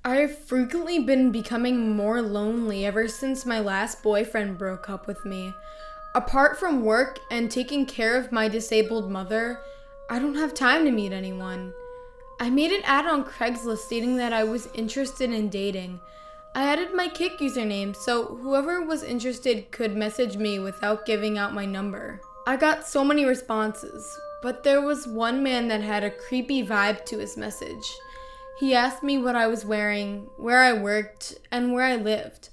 I've frequently been becoming more lonely ever since my last boyfriend broke up with me. Apart from work and taking care of my disabled mother, I don't have time to meet anyone. I made an ad on Craigslist stating that I was interested in dating. I added my Kik username so whoever was interested could message me without giving out my number. I got so many responses, but there was one man that had a creepy vibe to his message. He asked me what I was wearing, where I worked, and where I lived.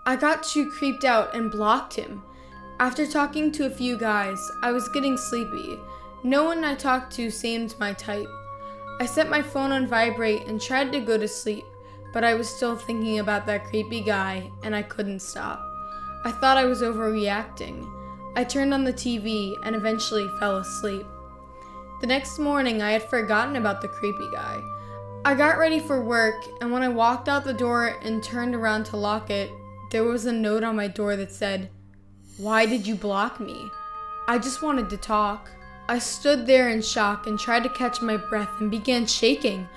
I got too creeped out and blocked him. After talking to a few guys, I was getting sleepy. No one I talked to seemed my type. I set my phone on vibrate and tried to go to sleep, but I was still thinking about that creepy guy, and I couldn't stop. I thought I was overreacting. I turned on the TV and eventually fell asleep. The next morning, I had forgotten about the creepy guy. I got ready for work, and when I walked out the door and turned around to lock it, there was a note on my door that said, "Why did you block me?" I just wanted to talk. I stood there in shock and tried to catch my breath and began shaking.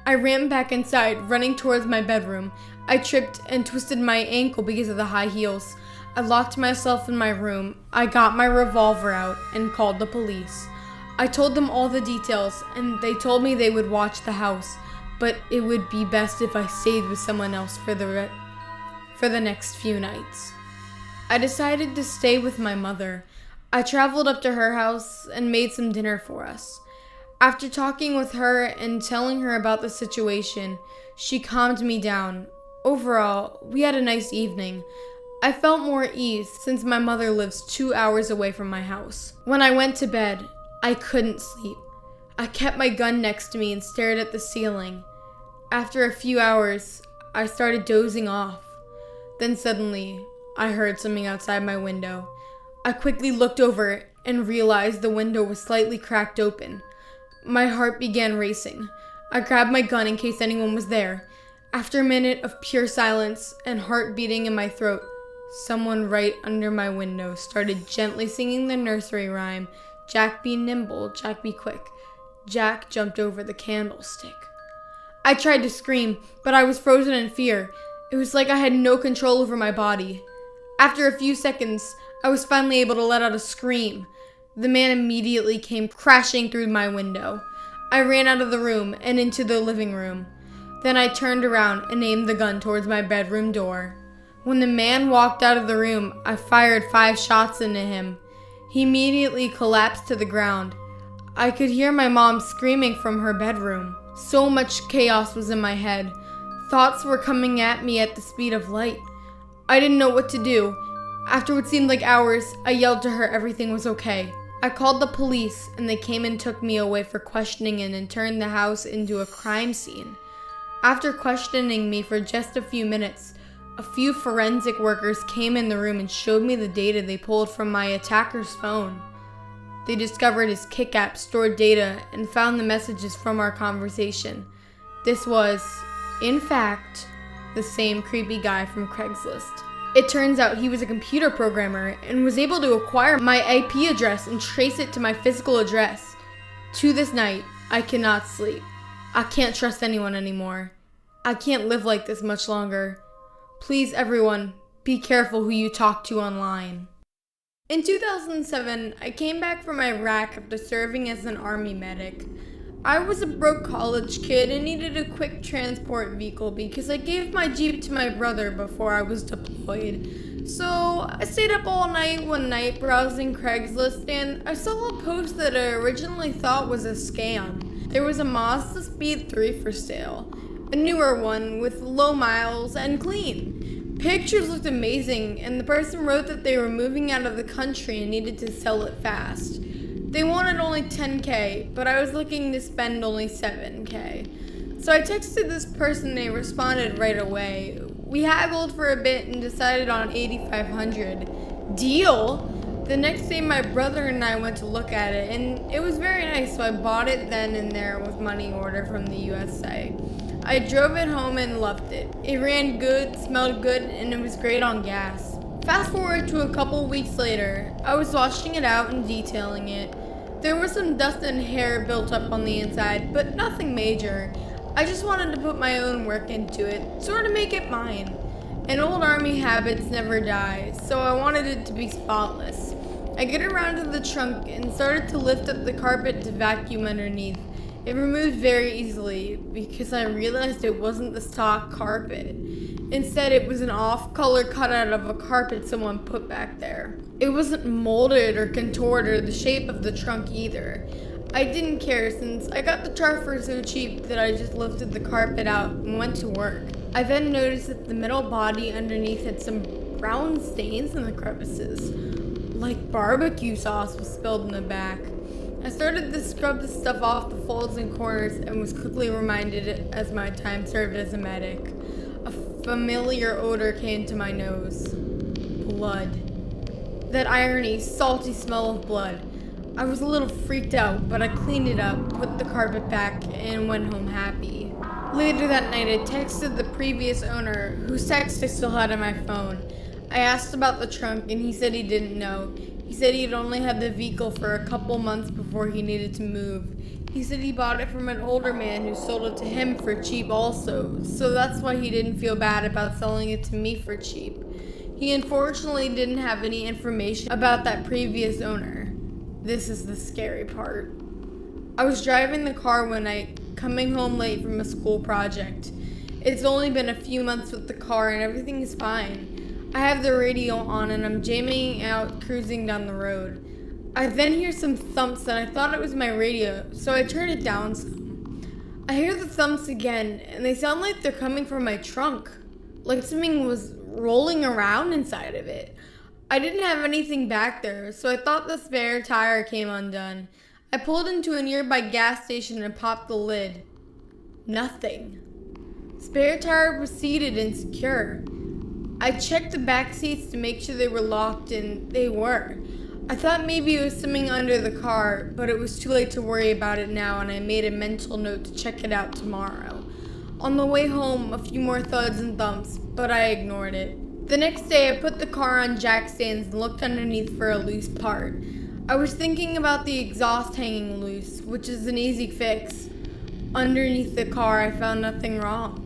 I ran back inside, running towards my bedroom. I tripped and twisted my ankle because of the high heels. I locked myself in my room. I got my revolver out and called the police. I told them all the details, and they told me they would watch the house, but it would be best if I stayed with someone else for the next few nights. I decided to stay with my mother. I traveled up to her house and made some dinner for us. After talking with her and telling her about the situation, she calmed me down. Overall, we had a nice evening. I felt more at ease since my mother lives 2 hours away from my house. When I went to bed, I couldn't sleep. I kept my gun next to me and stared at the ceiling. After a few hours, I started dozing off. Then suddenly, I heard something outside my window. I quickly looked over and realized the window was slightly cracked open. My heart began racing. I grabbed my gun in case anyone was there. After a minute of pure silence and heart beating in my throat, someone right under my window started gently singing the nursery rhyme, "Jack be nimble, Jack be quick." Jack jumped over the candlestick. I tried to scream, but I was frozen in fear. It was like I had no control over my body. After a few seconds, I was finally able to let out a scream. The man immediately came crashing through my window. I ran out of the room and into the living room. Then I turned around and aimed the gun towards my bedroom door. When the man walked out of the room, I fired 5 shots into him. He immediately collapsed to the ground. I could hear my mom screaming from her bedroom. So much chaos was in my head. Thoughts were coming at me at the speed of light. I didn't know what to do. After what seemed like hours, I yelled to her everything was okay. I called the police, and they came and took me away for questioning and turned the house into a crime scene. After questioning me for just a few minutes, a few forensic workers came in the room and showed me the data they pulled from my attacker's phone. They discovered his Kik app stored data and found the messages from our conversation. This was, in fact, the same creepy guy from Craigslist. It turns out he was a computer programmer and was able to acquire my IP address and trace it to my physical address. To this night, I cannot sleep. I can't trust anyone anymore. I can't live like this much longer. Please, everyone, be careful who you talk to online. In 2007, I came back from Iraq after serving as an army medic. I was a broke college kid and needed a quick transport vehicle because I gave my Jeep to my brother before I was deployed. So I stayed up all night one night browsing Craigslist, and I saw a post that I originally thought was a scam. There was a Mazda Speed 3 for sale, a newer one with low miles and clean. Pictures looked amazing, and the person wrote that they were moving out of the country and needed to sell it fast. They wanted only $10K, but I was looking to spend only $7K. So I texted this person and they responded right away. We haggled for a bit and decided on $8,500. Deal! The next day my brother and I went to look at it, and it was very nice, so I bought it then and there with money order from the USA. I drove it home and loved it. It ran good, smelled good, and it was great on gas. Fast forward to a couple weeks later, I was washing it out and detailing it. There was some dust and hair built up on the inside, but nothing major. I just wanted to put my own work into it, sort of make it mine. And old army habits never die, so I wanted it to be spotless. I get around to the trunk and started to lift up the carpet to vacuum underneath. It removed very easily because I realized it wasn't the stock carpet. Instead, it was an off-color cutout of a carpet someone put back there. It wasn't molded or contorted or the shape of the trunk either. I didn't care since I got the chart for so cheap that I just lifted the carpet out and went to work. I then noticed that the metal body underneath had some brown stains in the crevices, like barbecue sauce was spilled in the back. I started to scrub the stuff off the folds and corners and was quickly reminded as my time served as a medic. A familiar odor came to my nose. Blood. That irony, salty smell of blood. I was a little freaked out, but I cleaned it up, put the carpet back, and went home happy. Later that night, I texted the previous owner, whose text I still had on my phone. I asked about the trunk, and he said he didn't know. He said he'd only had the vehicle for a couple months before he needed to move. He said he bought it from an older man who sold it to him for cheap also, so that's why he didn't feel bad about selling it to me for cheap. He unfortunately didn't have any information about that previous owner. This is the scary part. I was driving the car one night, coming home late from a school project. It's only been a few months with the car and everything is fine. I have the radio on and I'm jamming out, cruising down the road. I then hear some thumps and I thought it was my radio, so I turn it down some. I hear the thumps again and they sound like they're coming from my trunk, like something was rolling around inside of it. I didn't have anything back there, so I thought the spare tire came undone. I pulled into a nearby gas station and popped the lid. Nothing. Spare tire was seated and secure. I checked the back seats to make sure they were locked, and they were. I thought maybe it was something under the car, but it was too late to worry about it now, and I made a mental note to check it out tomorrow. On the way home, a few more thuds and thumps, but I ignored it. The next day, I put the car on jack stands and looked underneath for a loose part. I was thinking about the exhaust hanging loose, which is an easy fix. Underneath the car, I found nothing wrong.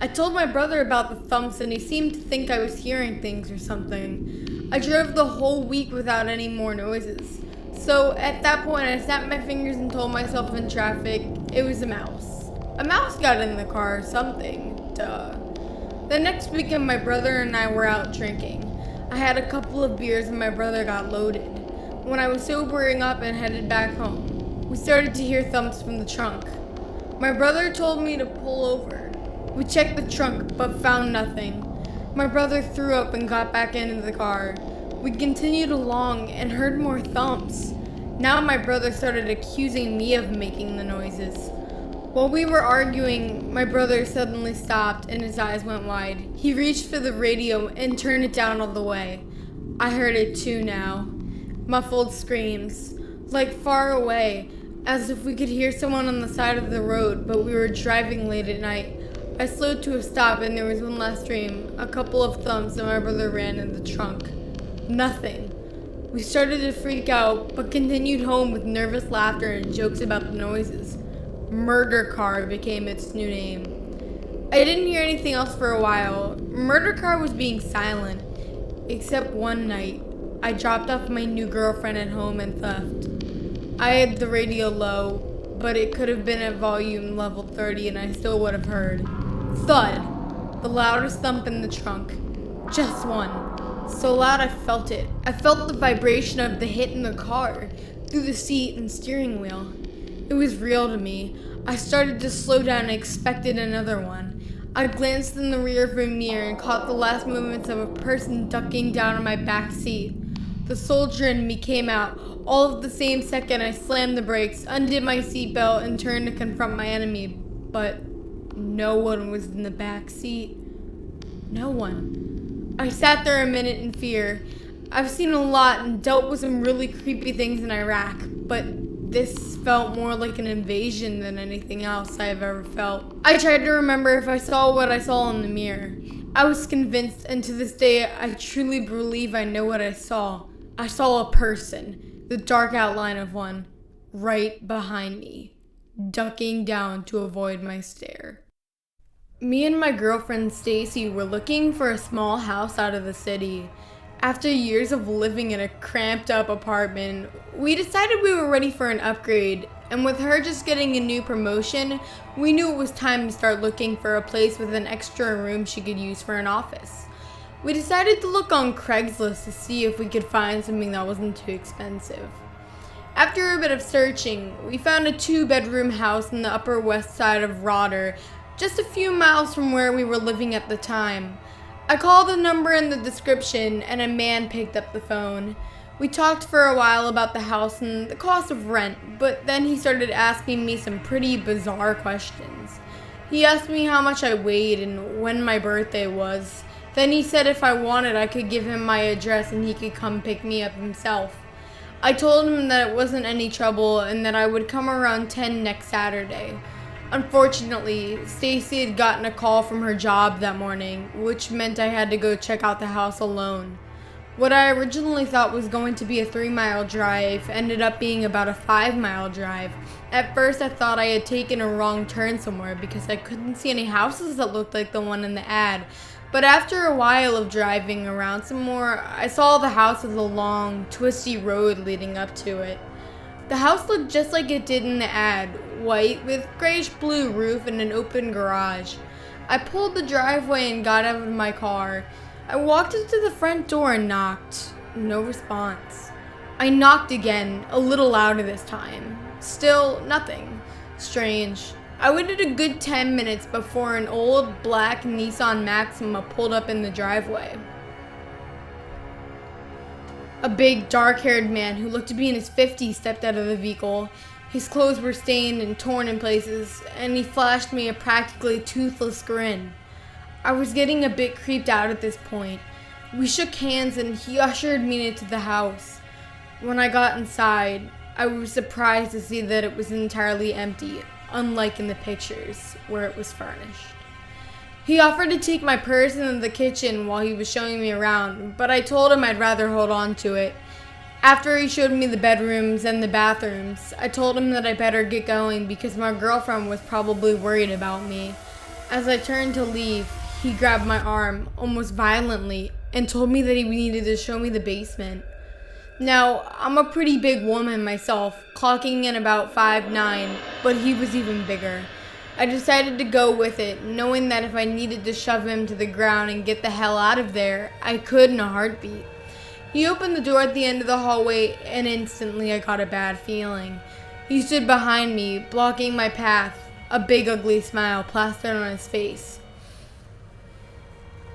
I told my brother about the thumps and he seemed to think I was hearing things or something. I drove the whole week without any more noises. So at that point, I snapped my fingers and told myself in traffic it was a mouse. A mouse got in the car or something. Duh. The next weekend, my brother and I were out drinking. I had a couple of beers and my brother got loaded. When I was sobering up and headed back home, we started to hear thumps from the trunk. My brother told me to pull over. We checked the trunk, but found nothing. My brother threw up and got back into the car. We continued along and heard more thumps. Now my brother started accusing me of making the noises. While we were arguing, my brother suddenly stopped and his eyes went wide. He reached for the radio and turned it down all the way. I heard it too now. Muffled screams, like far away, as if we could hear someone on the side of the road, but we were driving late at night. I slowed to a stop and there was one last scream, a couple of thumps, and my brother ran in the trunk. Nothing. We started to freak out, but continued home with nervous laughter and jokes about the noises. Murder Car became its new name. I didn't hear anything else for a while. Murder Car was being silent, except one night. I dropped off my new girlfriend at home and left. I had the radio low, but it could have been at volume level 30 and I still would have heard. Thud! The loudest thump in the trunk. Just one. So loud I felt it. I felt the vibration of the hit in the car, through the seat and steering wheel. It was real to me. I started to slow down and expected another one. I glanced in the rearview mirror and caught the last movements of a person ducking down on my back seat. The soldier in me came out. All of the same second, I slammed the brakes, undid my seatbelt, and turned to confront my enemy. But no one was in the back seat. No one. I sat there a minute in fear. I've seen a lot and dealt with some really creepy things in Iraq, but this felt more like an invasion than anything else I have ever felt. I tried to remember if I saw what I saw in the mirror. I was convinced, and to this day, I truly believe I know what I saw. I saw a person, the dark outline of one, right behind me. ducking down to avoid my stare. Me and my girlfriend Stacy were looking for a small house out of the city. After years of living in a cramped up apartment, we decided we were ready for an upgrade, and with her just getting a new promotion, we knew it was time to start looking for a place with an extra room she could use for an office. We decided to look on Craigslist to see if we could find something that wasn't too expensive. After a bit of searching, we found a 2-bedroom house in the Upper West Side of Rotter, just a few miles from where we were living at the time. I called the number in the description and a man picked up the phone. We talked for a while about the house and the cost of rent, but then he started asking me some pretty bizarre questions. He asked me how much I weighed and when my birthday was. Then he said if I wanted, I could give him my address and he could come pick me up himself. I told him that it wasn't any trouble and that I would come around 10 next Saturday. Unfortunately, Stacy had gotten a call from her job that morning, which meant I had to go check out the house alone. What I originally thought was going to be a 3-mile drive ended up being about a 5-mile drive. At first I thought I had taken a wrong turn somewhere because I couldn't see any houses that looked like the one in the ad. But after a while of driving around some more, I saw the house with a long, twisty road leading up to it. The house looked just like it did in the ad, white with grayish-blue roof and an open garage. I pulled the driveway and got out of my car. I walked up to the front door and knocked. No response. I knocked again, a little louder this time. Still nothing. Strange. I waited a good 10 minutes before an old black Nissan Maxima pulled up in the driveway. A big, dark-haired man who looked to be in his 50s stepped out of the vehicle. His clothes were stained and torn in places, and he flashed me a practically toothless grin. I was getting a bit creeped out at this point. We shook hands and he ushered me into the house. When I got inside, I was surprised to see that it was entirely empty, unlike in the pictures, where it was furnished. He offered to take my purse into the kitchen while he was showing me around, but I told him I'd rather hold on to it. After he showed me the bedrooms and the bathrooms, I told him that I better get going because my girlfriend was probably worried about me. As I turned to leave, he grabbed my arm, almost violently, and told me that he needed to show me the basement. Now, I'm a pretty big woman myself, clocking in about 5'9", but he was even bigger. I decided to go with it, knowing that if I needed to shove him to the ground and get the hell out of there, I could in a heartbeat. He opened the door at the end of the hallway, and instantly I got a bad feeling. He stood behind me, blocking my path, a big ugly smile plastered on his face.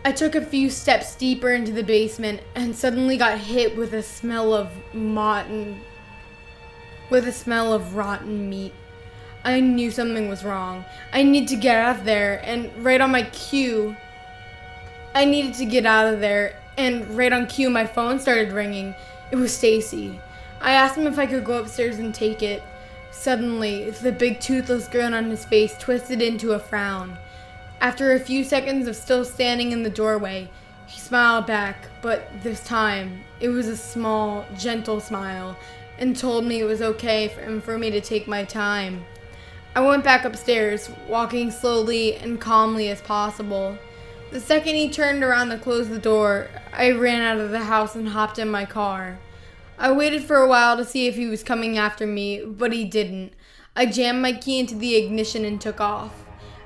I took a few steps deeper into the basement and suddenly got hit with a smell of rotten meat. I knew something was wrong. I needed to get out of there, and right on cue, my phone started ringing. It was Stacy. I asked him if I could go upstairs and take it. Suddenly, the big toothless grin on his face twisted into a frown. After a few seconds of still standing in the doorway, he smiled back, but this time, it was a small, gentle smile, and told me it was okay for me to take my time. I went back upstairs, walking slowly and calmly as possible. The second he turned around to close the door, I ran out of the house and hopped in my car. I waited for a while to see if he was coming after me, but he didn't. I jammed my key into the ignition and took off.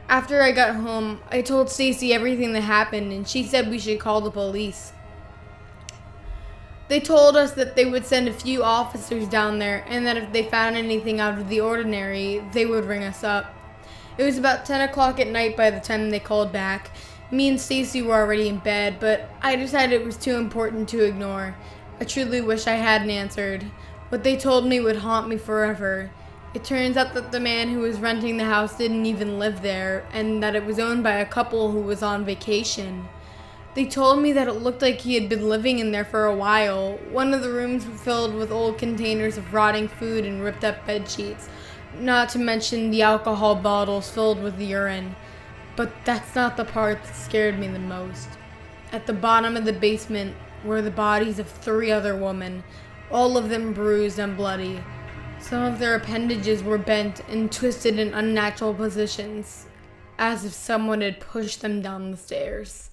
After I got home, I told Stacy everything that happened, and she said we should call the police. They told us that they would send a few officers down there, and that if they found anything out of the ordinary, they would ring us up. It was about 10 o'clock at night by the time they called back. Me and Stacy were already in bed, but I decided it was too important to ignore. I truly wish I hadn't answered. What they told me would haunt me forever. It turns out that the man who was renting the house didn't even live there, and that it was owned by a couple who was on vacation. They told me that it looked like he had been living in there for a while. One of the rooms was filled with old containers of rotting food and ripped up bed sheets, not to mention the alcohol bottles filled with urine. But that's not the part that scared me the most. At the bottom of the basement were the bodies of 3 other women, all of them bruised and bloody. Some of their appendages were bent and twisted in unnatural positions, as if someone had pushed them down the stairs.